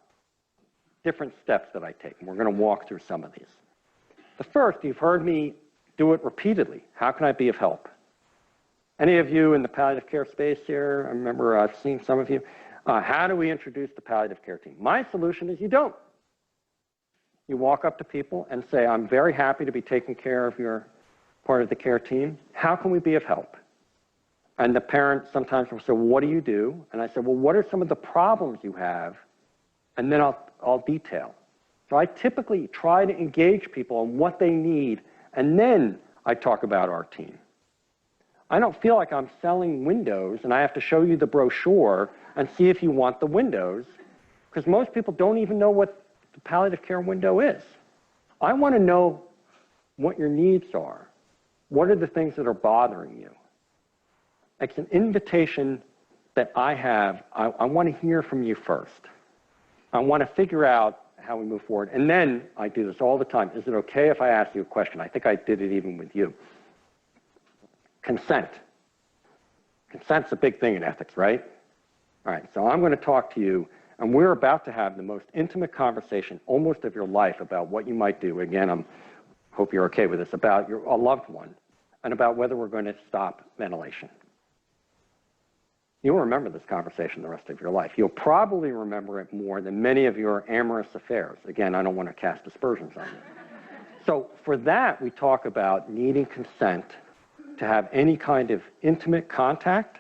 different steps that I take, and we're going to walk through some of these. The first, you've heard me do it repeatedly. How can I be of help? Any of you in the palliative care space here? I remember I've seen some of you. How do we introduce the palliative care team? My solution is you don't. You walk up to people and say, I'm very happy to be taking care of your part of the care team. How can we be of help? And the parent sometimes will say, well, what do you do? And I say, well, what are some of the problems you have? And then I'll detail. So I typically try to engage people on what they need, and then I talk about our team. I don't feel like I'm selling windows and I have to show you the brochure and see if you want the windows, because most people don't even know what the palliative care window is. I want to know what your needs are. What are the things that are bothering you? It's an invitation that I have. I want to hear from you first. I want to figure out how we move forward. And then I do this all the time. Is it okay if I ask you a question? I think I did it even with you. Consent. Consent's a big thing in ethics, right? All right, so I'm going to talk to you, and we're about to have the most intimate conversation almost of your life about what you might do. Again, I hope you're okay with this, about a loved one, and about whether we're going to stop ventilation. You'll remember this conversation the rest of your life. You'll probably remember it more than many of your amorous affairs. Again, I don't want to cast aspersions on you. So for that, we talk about needing consent to have any kind of intimate contact.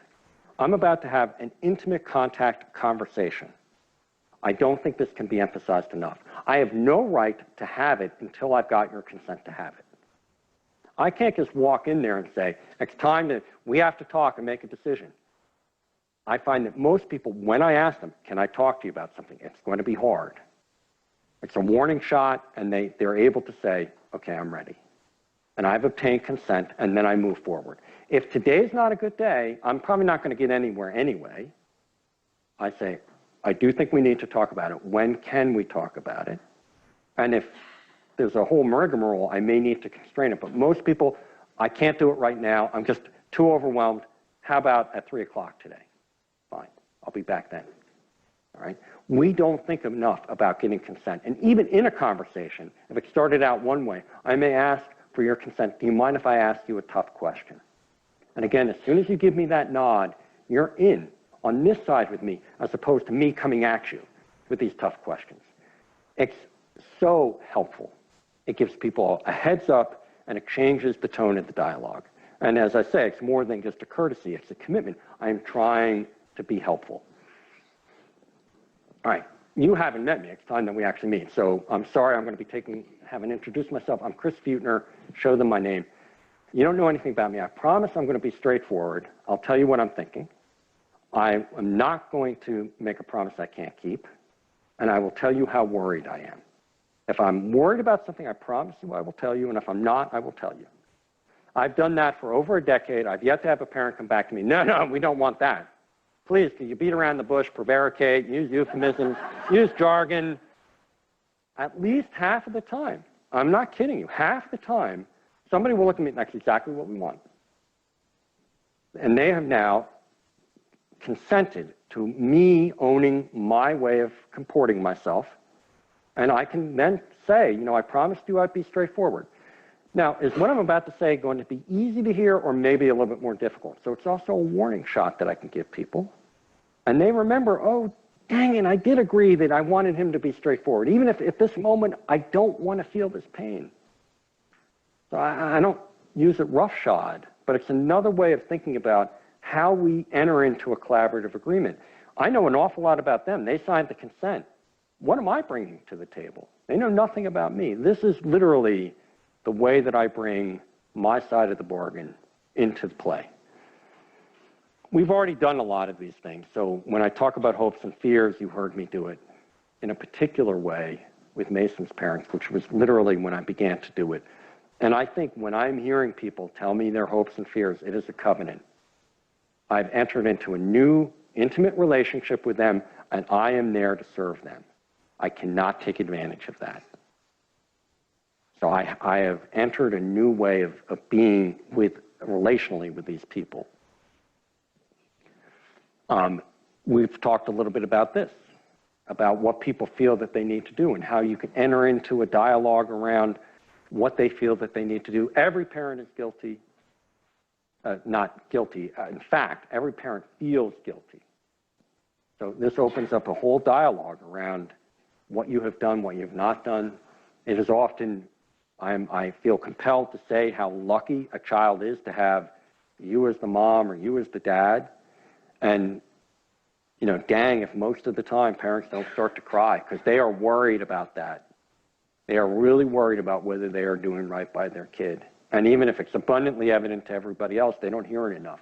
I'm about to have an intimate contact conversation. I don't think this can be emphasized enough. I have no right to have it until I've got your consent to have it. I can't just walk in there and say, it's time we have to talk and make a decision. I find that most people, when I ask them, can I talk to you about something, it's going to be hard. It's a warning shot, and they're able to say, okay, I'm ready. And I've obtained consent, and then I move forward. If today's not a good day, I'm probably not going to get anywhere anyway. I say, I do think we need to talk about it. When can we talk about it? And if there's a whole rigmarole, I may need to constrain it. But most people, I can't do it right now. I'm just too overwhelmed. How about at 3 o'clock today? Fine, I'll be back then. All right? We don't think enough about getting consent. And even in a conversation, if it started out one way, I may ask for your consent. Do you mind if I ask you a tough question? And again, as soon as you give me that nod, you're in on this side with me, as opposed to me coming at you with these tough questions. It's so helpful. It gives people a heads up, and it changes the tone of the dialogue. And as I say, it's more than just a courtesy, it's a commitment. I'm trying to be helpful. All right, you haven't met me. It's time that we actually meet. So I'm sorry, I'm going to be haven't introduced myself. I'm Chris Feudtner. Show them my name. You don't know anything about me. I promise I'm going to be straightforward. I'll tell you what I'm thinking. I am not going to make a promise I can't keep. And I will tell you how worried I am. If I'm worried about something, I promise you I will tell you. And if I'm not, I will tell you. I've done that for over a decade. I've yet to have a parent come back to me, no, we don't want that. Please, can you beat around the bush, prevaricate, use euphemisms, use jargon? At least half of the time, I'm not kidding you, half the time, somebody will look at me, that's exactly what we want. And they have now consented to me owning my way of comporting myself. And I can then say, I promised you I'd be straightforward. Now, is what I'm about to say going to be easy to hear or maybe a little bit more difficult? So it's also a warning shot that I can give people. And they remember, oh, dang it, I did agree that I wanted him to be straightforward, even if at this moment I don't want to feel this pain. So I don't use it roughshod, but it's another way of thinking about how we enter into a collaborative agreement. I know an awful lot about them. They signed the consent. What am I bringing to the table? They know nothing about me. This is literally the way that I bring my side of the bargain into play. We've already done a lot of these things. So when I talk about hopes and fears, you heard me do it in a particular way with Mason's parents, which was literally when I began to do it. And I think when I'm hearing people tell me their hopes and fears, it is a covenant. I've entered into a new intimate relationship with them, and I am there to serve them. I cannot take advantage of that. So I have entered a new way of being relationally with these people. We've talked a little bit about this, about what people feel that they need to do and how you can enter into a dialogue around what they feel that they need to do. Every parent is guilty, not guilty. In fact, every parent feels guilty. So this opens up a whole dialogue around what you have done, what you have not done. It is often, I feel compelled to say how lucky a child is to have you as the mom or you as the dad. And, dang, if most of the time parents don't start to cry because they are worried about that. They are really worried about whether they are doing right by their kid. And even if it's abundantly evident to everybody else, they don't hear it enough.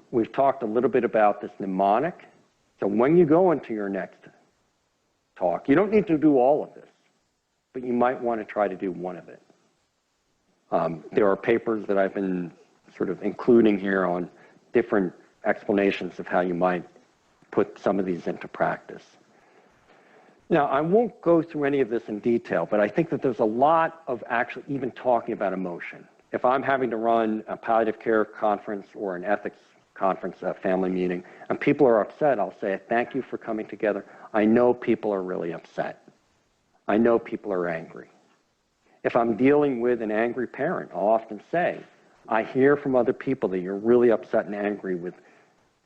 We've talked a little bit about this mnemonic. So when you go into your next talk, you don't need to do all of this, but you might want to try to do one of it. There are papers that I've been sort of including here on different explanations of how you might put some of these into practice. Now, I won't go through any of this in detail, but I think that there's a lot of actually even talking about emotion. If I'm having to run a palliative care conference or an ethics conference, a family meeting, and people are upset, I'll say, thank you for coming together. I know people are really upset. I know people are angry. If I'm dealing with an angry parent, I'll often say, I hear from other people that you're really upset and angry with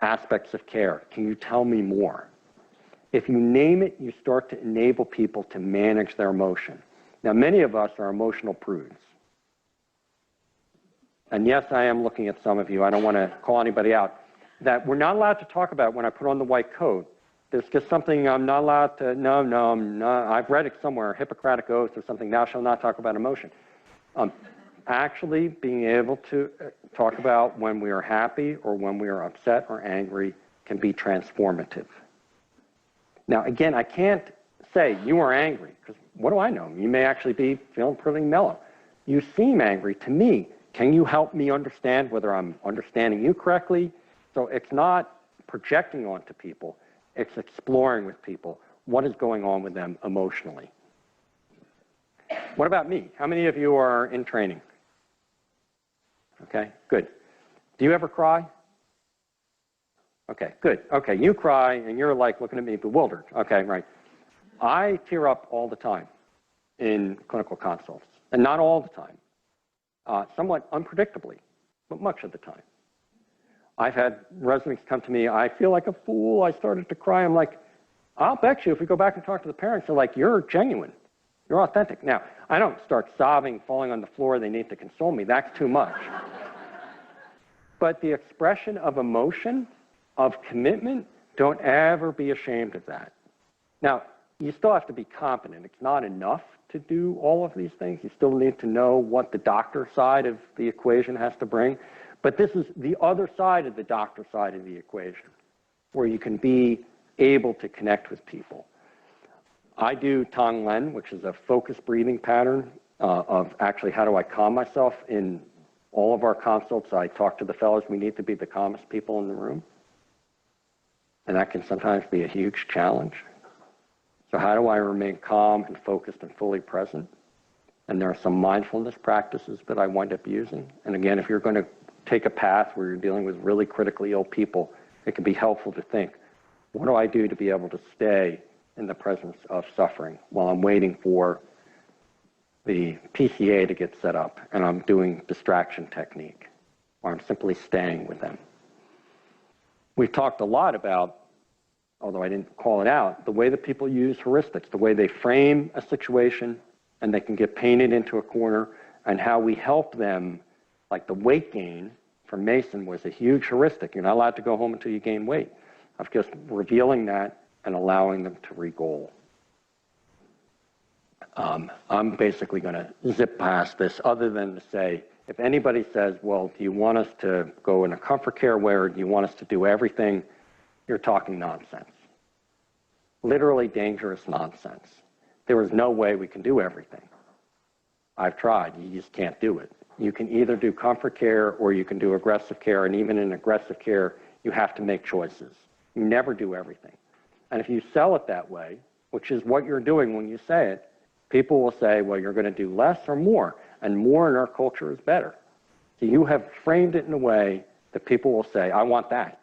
aspects of care. Can you tell me more? If you name it, you start to enable people to manage their emotion. Now, many of us are emotional prudes. And yes, I am looking at some of you. I don't want to call anybody out. That we're not allowed to talk about when I put on the white coat. There's just something I'm not allowed to, no, I'm not. I've read it somewhere, Hippocratic Oath or something, thou shalt not talk about emotion. Actually being able to talk about when we are happy or when we are upset or angry can be transformative. Now, again, I can't say you are angry, because what do I know? You may actually be feeling pretty mellow. You seem angry to me. Can you help me understand whether I'm understanding you correctly? So it's not projecting onto people. It's exploring with people what is going on with them emotionally. What about me? How many of you are in training? Okay, good. Do you ever cry? Okay, good. Okay, you cry and you're like looking at me bewildered. Okay, right. I tear up all the time in clinical consults, and not all the time, somewhat unpredictably, but much of the time. I've had residents come to me, I feel like a fool, I started to cry. I'm like, I'll bet you if we go back and talk to the parents, they're like, you're genuine, you're authentic. Now, I don't start sobbing, falling on the floor, they need to console me, that's too much. But the expression of emotion, of commitment, don't ever be ashamed of that. Now, you still have to be competent. It's not enough to do all of these things. You still need to know what the doctor side of the equation has to bring. But this is the other side of the doctor side of the equation, where you can be able to connect with people. I do Tong Len, which is a focused breathing pattern of actually how do I calm myself. In all of our consults, I talk to the fellows, we need to be the calmest people in the room. And that can sometimes be a huge challenge. So how do I remain calm and focused and fully present? And there are some mindfulness practices that I wind up using. And again, if you're going to take a path where you're dealing with really critically ill people, it can be helpful to think, what do I do to be able to stay in the presence of suffering while I'm waiting for the PCA to get set up and I'm doing distraction technique, or I'm simply staying with them. We've talked a lot about, although I didn't call it out, the way that people use heuristics, the way they frame a situation and they can get painted into a corner, and how we help them, like the weight gain for Mason was a huge heuristic. You're not allowed to go home until you gain weight. Of just revealing that and allowing them to re-goal. I'm basically going to zip past this other than to say, if anybody says, well, do you want us to go in a comfort care way, or do you want us to do everything? You're talking nonsense. Literally dangerous nonsense. There is no way we can do everything. I've tried, you just can't do it. You can either do comfort care or you can do aggressive care, and even in aggressive care, you have to make choices. You never do everything. And if you sell it that way, which is what you're doing when you say it, people will say, well, you're going to do less or more, and more in our culture is better. So you have framed it in a way that people will say, I want that,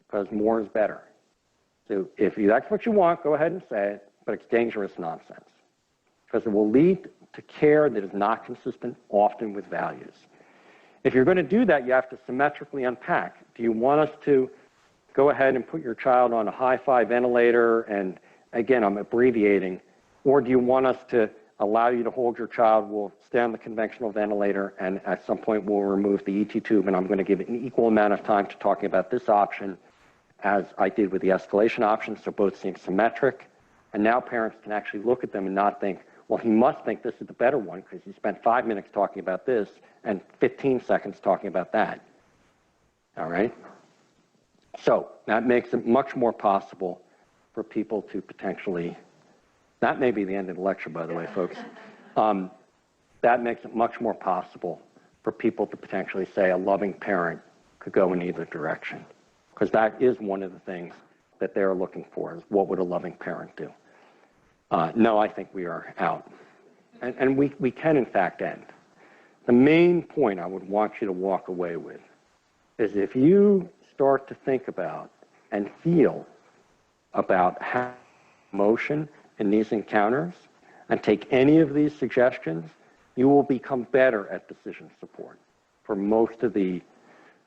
because more is better. So if that's what you want, go ahead and say it, but it's dangerous nonsense, because it will lead to care that is not consistent, often with values. If you're going to do that, you have to symmetrically unpack. Do you want us to go ahead and put your child on a hi-fi ventilator, and again, I'm abbreviating, or do you want us to allow you to hold your child, we'll stay on the conventional ventilator, and at some point we'll remove the ET tube, and I'm going to give it an equal amount of time to talking about this option as I did with the escalation option, so both seem symmetric. And now parents can actually look at them and not think, well, he must think this is the better one because he spent 5 minutes talking about this and 15 seconds talking about that. All right? So that makes it much more possible for people to potentially, that may be the end of the lecture, by the way, folks. That makes it much more possible for people to potentially say a loving parent could go in either direction, because that is one of the things that they're looking for, is what would a loving parent do? No, I think we are out. And we can, in fact, end. The main point I would want you to walk away with is if you start to think about and feel about how emotion in these encounters and take any of these suggestions, you will become better at decision support. For most of the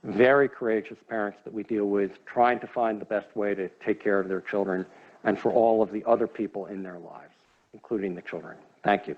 very courageous parents that we deal with, trying to find the best way to take care of their children, and for all of the other people in their lives, including the children. Thank you.